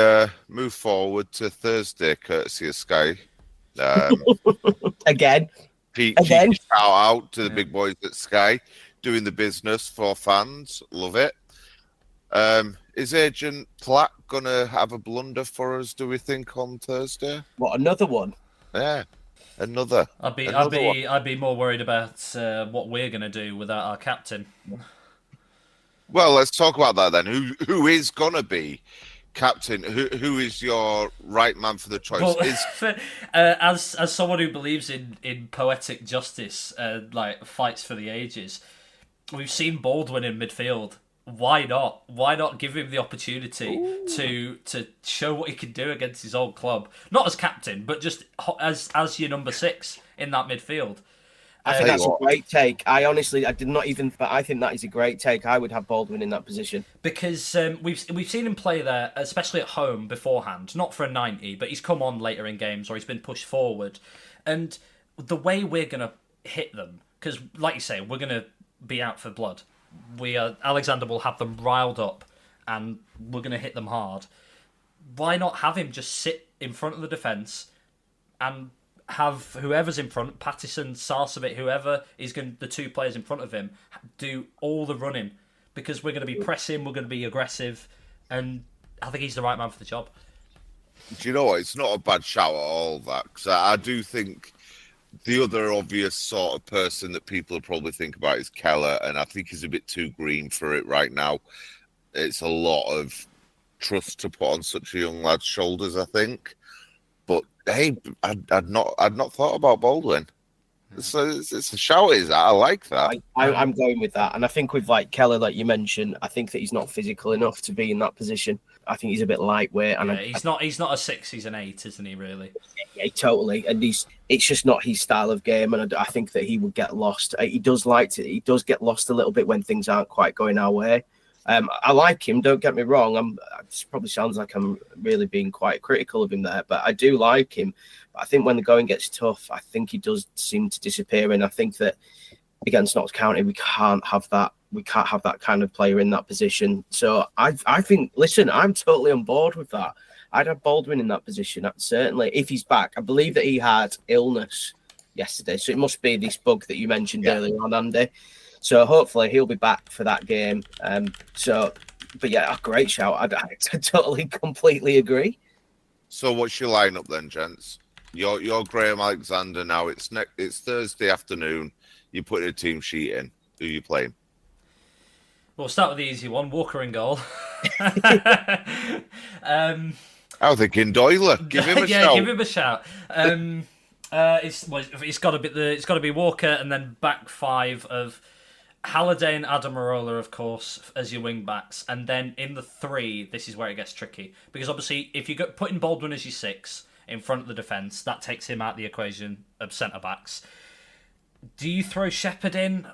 move forward to Thursday, courtesy of Sky. Again. Cheeky shout out to the big boys at Sky, doing the business for fans. Love it. Is Agent Platt going to have a blunder for us, do we think, on Thursday? What, another one? Yeah, another. I'd be more worried about what we're going to do without our captain. Well, let's talk about that then. Who is going to be captain? Who is your right man for the choice? Well, as someone who believes in poetic justice, like fights for the ages, we've seen Baldwin in midfield. Why not? Why not give him the opportunity to show what he can do against his old club? Not as captain, but just as your number 6 in that midfield. I think that's a great take. I did not even, but I think that is a great take. I would have Baldwin in that position. Because we've seen him play there, especially at home beforehand, not for a 90, but he's come on later in games or he's been pushed forward. And the way we're going to hit them, because like you say, we're going to be out for blood. Alexander will have them riled up and we're going to hit them hard. Why not have him just sit in front of the defence and have whoever's in front, Pattison, Sarcevic, whoever is the 2 players in front of him, do all the running, because we're going to be pressing, we're going to be aggressive, and I think he's the right man for the job. Do you know what? It's not a bad shout at all, that, because I do think the other obvious sort of person that people will probably think about is Keller, and I think he's a bit too green for it right now. It's a lot of trust to put on such a young lad's shoulders, I think. But hey, I'd not thought about Baldwin. It's a shout, is that? I like that. I'm going with that, and I think with like Keller, like you mentioned, I think that he's not physical enough to be in that position. I think he's a bit lightweight, and he's not a 6, he's an 8, isn't he? Really? Yeah, totally. And it's just not his style of game, and I think that he would get lost. He does get lost a little bit when things aren't quite going our way. I like him. Don't get me wrong. It probably sounds like I'm really being quite critical of him there, but I do like him. But I think when the going gets tough, I think he does seem to disappear. And I think that against Notts County, we can't have that. We can't have that kind of player in that position. So I think, listen, I'm totally on board with that. I'd have Baldwin in that position, certainly, if he's back. I believe that he had illness yesterday, so it must be this bug that you mentioned earlier on, Andy. So hopefully he'll be back for that game. But yeah, great shout. I totally, completely agree. So what's your lineup then, gents? You're Graham Alexander now. It's Thursday afternoon. You put a team sheet in. Who are you playing? We'll start with the easy one. Walker in goal. I was thinking Doyle. Give him a shout. Give him a shout. It's got to be Walker, and then back five of Halliday and Adamarola, of course, as your wing backs, and then in the 3, this is where it gets tricky, because obviously if you put in Baldwin as your 6 in front of the defence, that takes him out of the equation of centre backs. Do you throw Shepherd in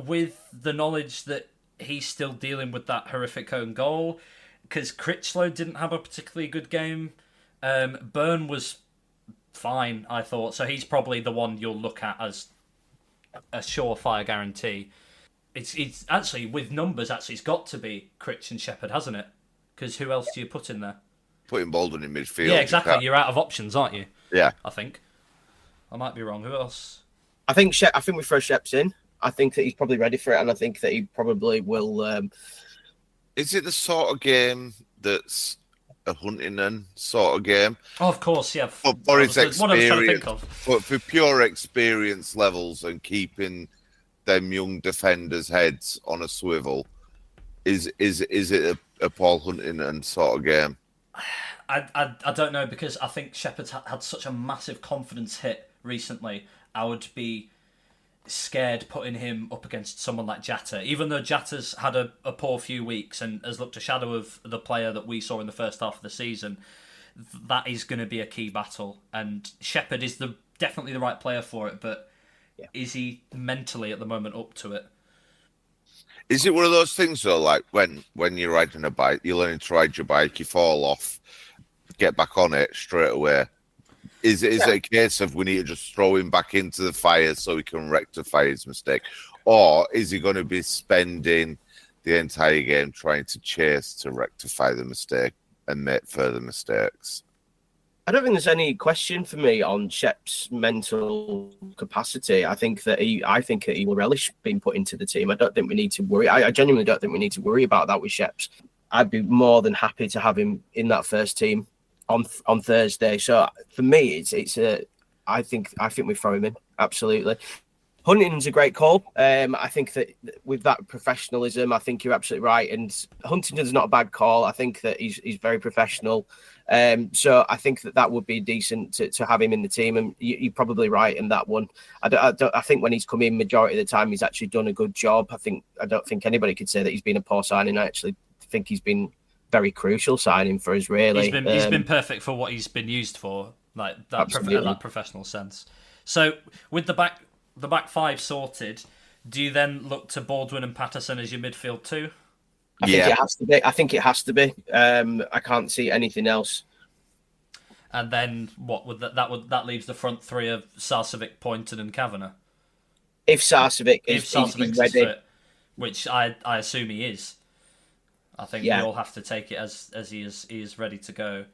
with the knowledge that he's still dealing with that horrific own goal? Because Critchlow didn't have a particularly good game. Byrne was fine, I thought, so he's probably the one you'll look at as a surefire guarantee. It's actually, with numbers, it's got to be Critch and Shepherd, hasn't it? Because who else do you put in there? Putting Baldwin in midfield. Yeah, exactly. You're out of options, aren't you? Yeah. I think. I might be wrong. Who else? I think we throw Sheps in. I think that he's probably ready for it, and I think that he probably will. Is it the sort of game that's a Huntington sort of game? Oh, of course, yeah. For his experience, what I was trying to think of. For pure experience levels and keeping them young defenders' heads on a swivel, is it a Paul Huntington sort of game? I don't know, because I think Shepherd's had such a massive confidence hit recently. I would be scared putting him up against someone like Jatta, even though Jatta's had a poor few weeks and has looked a shadow of the player that we saw in the first half of the season. That is going to be a key battle, and Shepherd is definitely the right player for it, but is he mentally at the moment up to it? Is it one of those things though, like when you're riding a bike, you're learning to ride your bike, you fall off, get back on it straight away? Is it a case of we need to just throw him back into the fire so he can rectify his mistake? Or is he going to be spending the entire game trying to chase to rectify the mistake and make further mistakes? I don't think there's any question for me on Shep's mental capacity. I think that he will relish being put into the team. I don't think we need to worry. I genuinely don't think we need to worry about that with Sheps. I'd be more than happy to have him in that first team on Thursday. So for me, I think we throw him in, absolutely. Huntington's a great call. I think that with that professionalism, I think you're absolutely right. And Huntington's not a bad call. I think that he's very professional. So I think that would be decent to have him in the team. And you're probably right in that one. I think when he's come in, majority of the time, he's actually done a good job. I don't think anybody could say that he's been a poor signing. I actually think he's been very crucial signing for us, really. He's been perfect for what he's been used for, like that, that professional sense. So with the back five sorted, do you then look to Baldwin and Patterson as your midfield too? I think it has to be. I can't see anything else. And then what would that leaves the front 3 of Sarcevic, Poynton, and Kavanagh? If Sarcevic is ready, fit, which I assume he is. I think we all have to take it as he is ready to go.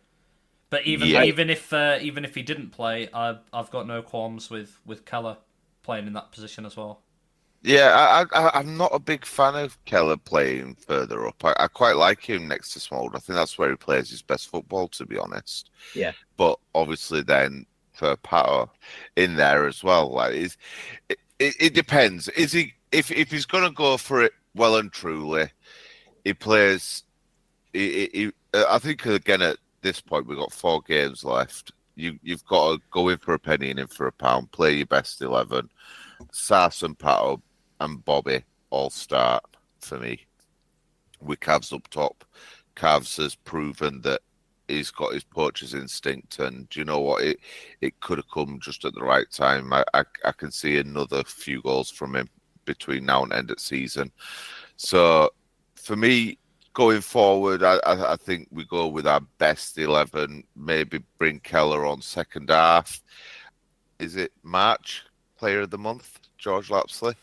But even if he didn't play, I've got no qualms with Keller playing in that position as well. Yeah, I'm not a big fan of Keller playing further up. I quite like him next to Smallwood. I think that's where he plays his best football, to be honest. Yeah. But obviously then Pato in there as well. Like, it depends. Is he if he's going to go for it well and truly, he plays. I think again at this point we've got 4 games left. You've got to go in for a penny and in for a pound. Play your best 11. Sass and Pato and Bobby all start for me. With Cavs up top. Cavs has proven that he's got his poacher's instinct, and do you know what? It could have come just at the right time. I can see another few goals from him between now and end of season. So for me, going forward, I think we go with our best 11. Maybe bring Keller on second half. Is it March Player of the Month, George Lapsley?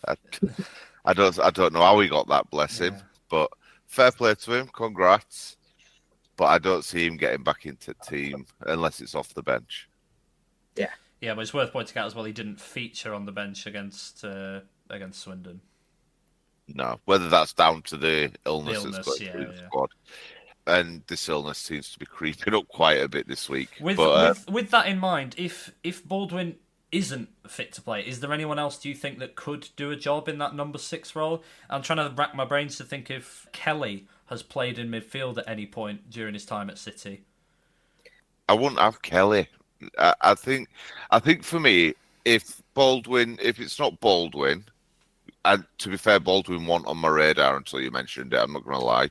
I don't know how he got that, bless him. But fair play to him, congrats. But I don't see him getting back into the team unless it's off the bench. Yeah, but it's worth pointing out as well, he didn't feature on the bench against Swindon. No, whether that's down to the illness that's got yeah. through the squad. And this illness seems to be creeping up quite a bit this week. With that in mind, if Baldwin isn't fit to play, is there anyone else, do you think, that could do a job in that number 6 role? I'm trying to rack my brains to think if Kelly has played in midfield at any point during his time at City. I wouldn't have Kelly. I think for me, if it's not Baldwin, and to be fair, Baldwin wasn't on my radar until you mentioned it, I'm not going to lie.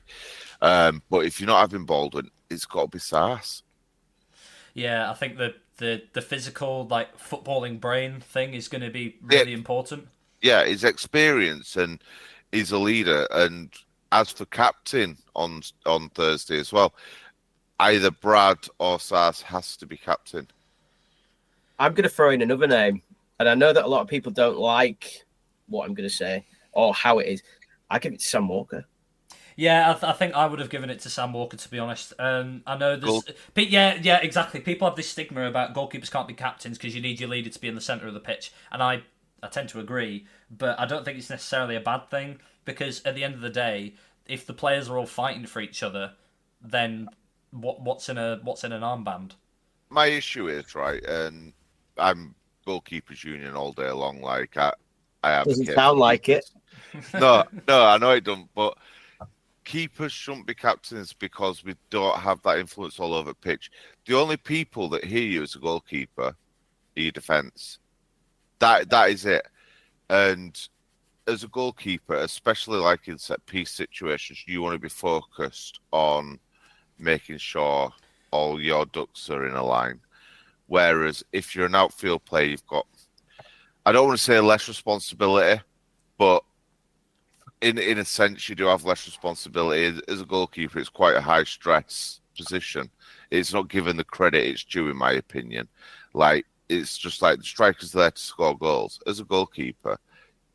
But if you're not having Baldwin, it's got to be Sass. Yeah, I think the physical, like, footballing brain thing is going to be really important. Yeah, his experience, and he's a leader. And as for captain on Thursday as well, either Brad or Sass has to be captain. I'm going to throw in another name, and I know that a lot of people don't like what I'm going to say or how it is. I give it to Sam Walker. Yeah, I think I would have given it to Sam Walker, to be honest. I know there's... Yeah, exactly. People have this stigma about goalkeepers can't be captains because you need your leader to be in the centre of the pitch. And I tend to agree, but I don't think it's necessarily a bad thing, because at the end of the day, if the players are all fighting for each other, then what's in an armband? My issue is, right, and I'm goalkeepers union all day long, like I have... Doesn't sound like it. No, I know it don't, but keepers shouldn't be captains because we don't have that influence all over the pitch. The only people that hear you as a goalkeeper are your defence. That is it. And as a goalkeeper, especially like in set piece situations, you want to be focused on making sure all your ducks are in a line. Whereas if you're an outfield player, you've got, I don't want to say less responsibility, but in a sense, you do have less responsibility. As a goalkeeper, it's quite a high stress position. It's not given the credit it's due, in my opinion. Like, it's just like the striker's there to score goals. As a goalkeeper,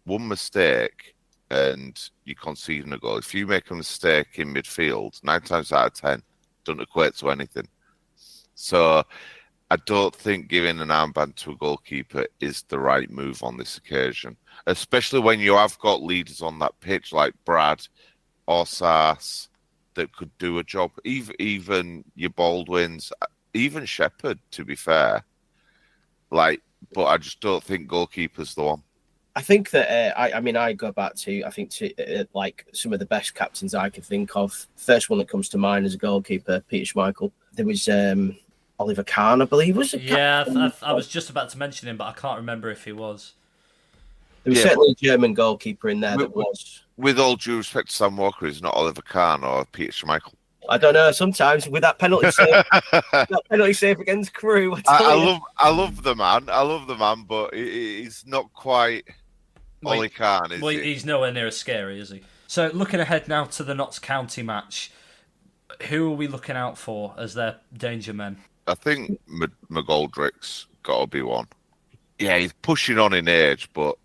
one mistake and you concede a goal. If you make a mistake in midfield, 9 times out of 10, doesn't equate to anything. So I don't think giving an armband to a goalkeeper is the right move on this occasion, especially when you have got leaders on that pitch like Brad or Sass that could do a job. Even your Baldwins, even Shepherd, to be fair. But I just don't think goalkeeper's the one. I think that I go back to like some of the best captains I can think of. First one that comes to mind as a goalkeeper, Peter Schmeichel. There was Oliver Kahn, I believe, was it? Yeah, I was just about to mention him, but I can't remember if he was. There was certainly a German goalkeeper in there that was. With all due respect to Sam Walker, he's not Oliver Kahn or Peter Schmeichel. I don't know. Sometimes with that penalty save, against Crewe, I love the man, but he's not quite Ollie Kahn, is he? He's nowhere near as scary, is he? So looking ahead now to the Notts County match, who are we looking out for as their danger men? I think McGoldrick's got to be one. Yeah, he's pushing on in age, but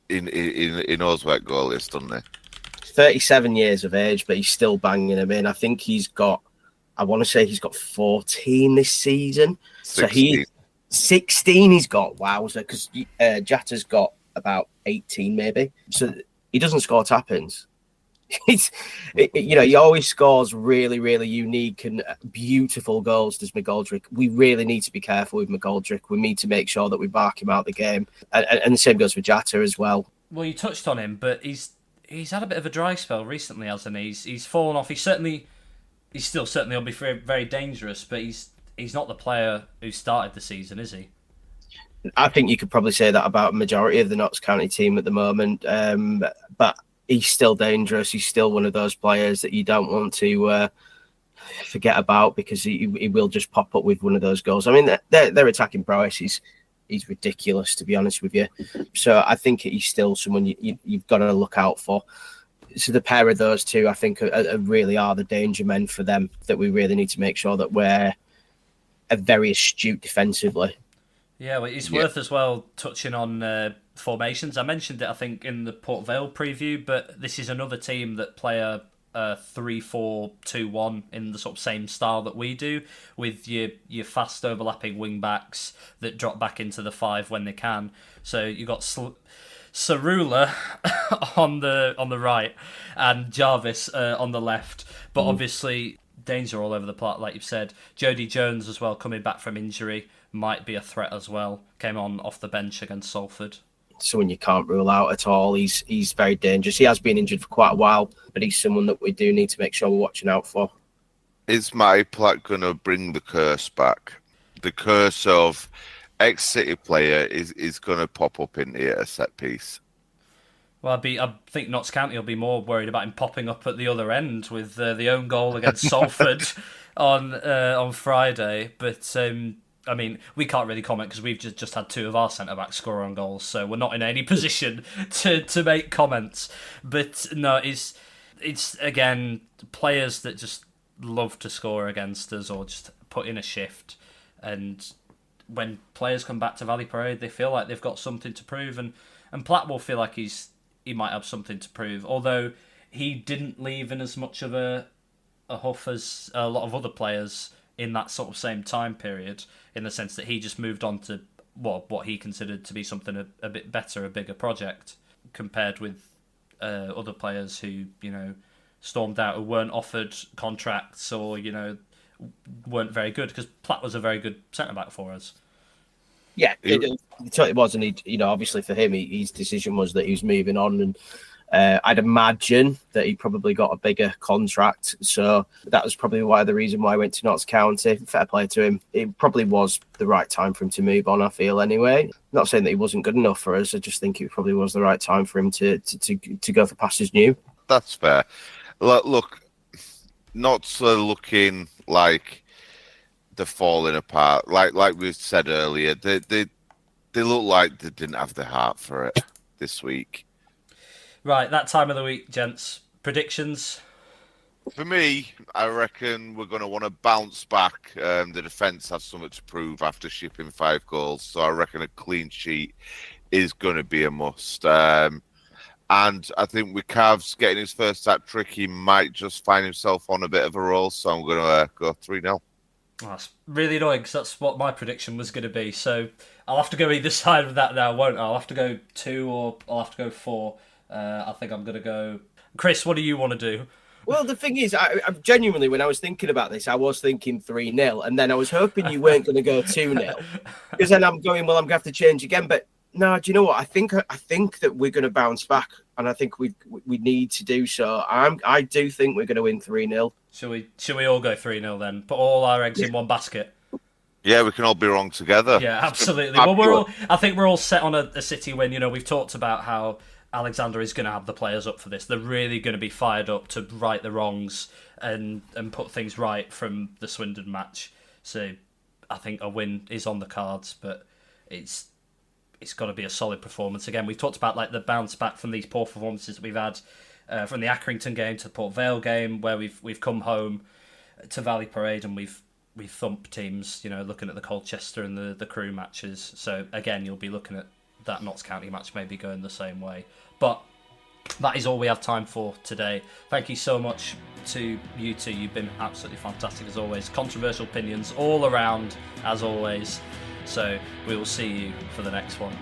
he knows where goal is, doesn't he? 37 years of age, but he's still banging them in. I think he's got 14 this season. 16. So he's 16 he's got, wowzer, because Jatta's got about 18 maybe. So he doesn't score tap-ins. He always scores really, really unique and beautiful goals, does McGoldrick. We really need to be careful with McGoldrick. We need to make sure that we mark him out the game. And the same goes for Jatta as well. Well, you touched on him, but he's had a bit of a dry spell recently, hasn't he? He's fallen off. He's still certainly will be very, very dangerous, but he's not the player who started the season, is he? I think you could probably say that about a majority of the Notts County team at the moment. But he's still dangerous. He's still one of those players that you don't want to forget about, because he will just pop up with one of those goals. I mean, their attacking prowess is ridiculous, to be honest with you. So I think he's still someone you've got to look out for. So the pair of those two, I think, really are the danger men for them, that we really need to make sure that we're very astute defensively. Yeah, well, it's worth as well touching on formations. I mentioned it, I think, in the Port Vale preview, but this is another team that play a 3-4-2-1 in the sort of same style that we do, with your fast overlapping wing backs that drop back into the 5 when they can. So you've got Cerula on the right and Jarvis on the left, but obviously danger all over the plot, like you've said. Jody Jones as well, coming back from injury, might be a threat as well. Came on off the bench against Salford. Someone you can't rule out at all. He's very dangerous. He has been injured for quite a while, but he's someone that we do need to make sure we're watching out for. Is Matty Platt going to bring the curse back? The curse of ex-City player is going to pop up into a set piece. Well, I think Notts County will be more worried about him popping up at the other end with the own goal against Salford on Friday. But I mean, we can't really comment because we've just had 2 of our centre-backs score on goals, so we're not in any position to make comments. But no, it's again, players that just love to score against us or just put in a shift. And when players come back to Valley Parade, they feel like they've got something to prove, and Platt will feel like he might have something to prove, although he didn't leave in as much of a huff as a lot of other players in that sort of same time period, in the sense that he just moved on to what he considered to be something a bit better, a bigger project, compared with other players who, stormed out, who weren't offered contracts or, weren't very good, because Platt was a very good centre-back for us. Yeah, it totally was, and obviously for him, his decision was that he was moving on, and I'd imagine that he probably got a bigger contract, so that was probably the reason why he went to Notts County. Fair play to him. It probably was the right time for him to move on, I feel, anyway. Not saying that he wasn't good enough for us, I just think it probably was the right time for him to go for pastures new. That's fair. Look, Notts are looking like they're falling apart. Like we said earlier, they look like they didn't have the heart for it this week. Right, that time of the week, gents. Predictions? For me, I reckon we're going to want to bounce back. The defence has something to prove after shipping 5 goals, so I reckon a clean sheet is going to be a must. And I think with Cavs getting his first hat-trick, he might just find himself on a bit of a roll, so I'm going to go 3-0. Oh, that's really annoying, because that's what my prediction was going to be. So I'll have to go either side of that now, won't I? I'll have to go 2 or I'll have to go 4. I think I'm going to go... Chris, what do you want to do? Well, the thing is, I genuinely, when I was thinking about this, I was thinking 3-0, and then I was hoping you weren't going to go 2-0, because then I'm going, well, I'm going to have to change again. But no, do you know what? I think that we're going to bounce back, and I think we need to do so. I do think we're going to win 3-0. Should we all go 3-0 then? Put all our eggs in one basket. Yeah, we can all be wrong together. Yeah, absolutely. Well, I think we're all set on a City win. We've talked about how Alexander is going to have the players up for this. They're really going to be fired up to right the wrongs and put things right from the Swindon match. So I think a win is on the cards, but it's got to be a solid performance. Again, we've talked about the bounce back from these poor performances that we've had from the Accrington game to the Port Vale game, where we've come home to Valley Parade and we've thumped teams, looking at the Colchester and the Crewe matches. So again, you'll be looking at that Notts County match maybe going the same way. But that is all we have time for today. Thank you so much to you two. You've been absolutely fantastic as always. Controversial opinions all around as always. So we will see you for the next one.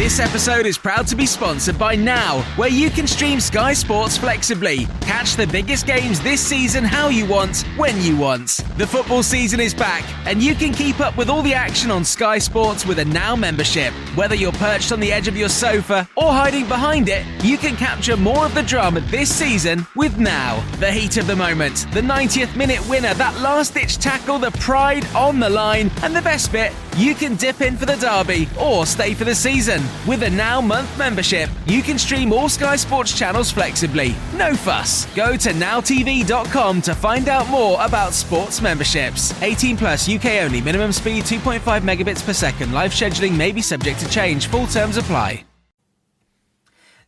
This episode is proud to be sponsored by Now, where you can stream Sky Sports flexibly. Catch the biggest games this season how you want, when you want. The football season is back, and you can keep up with all the action on Sky Sports with a Now membership. Whether you're perched on the edge of your sofa or hiding behind it, you can capture more of the drama this season with Now. The heat of the moment, the 90th minute winner, that last-ditch tackle, the pride on the line, and the best bit, you can dip in for the derby or stay for the season. With a Now month membership, you can stream all Sky Sports channels flexibly. No fuss. Go to nowtv.com to find out more about sports memberships. 18 plus, UK only. Minimum speed 2.5 megabits per second. Live scheduling may be subject to change. Full terms apply.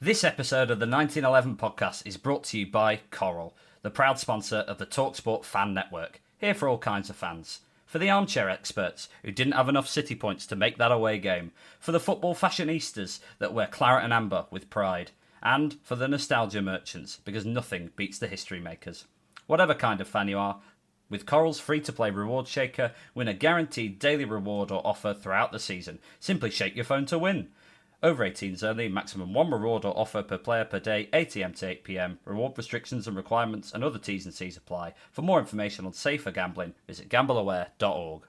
This episode of the 1911 podcast is brought to you by Coral, the proud sponsor of the TalkSport Fan Network. Here for all kinds of fans. For the armchair experts who didn't have enough City points to make that away game. For the football fashionistas that wear claret and amber with pride. And for the nostalgia merchants, because nothing beats the history makers. Whatever kind of fan you are, with Coral's free-to-play reward shaker, win a guaranteed daily reward or offer throughout the season. Simply shake your phone to win. Over 18s only, maximum one reward or offer per player per day, 8am to 8pm. Reward restrictions and requirements and other T's and C's apply. For more information on safer gambling, visit gambleaware.org.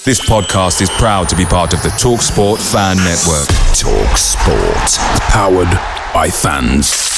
This podcast is proud to be part of the TalkSport Fan Network. TalkSport. Powered by fans.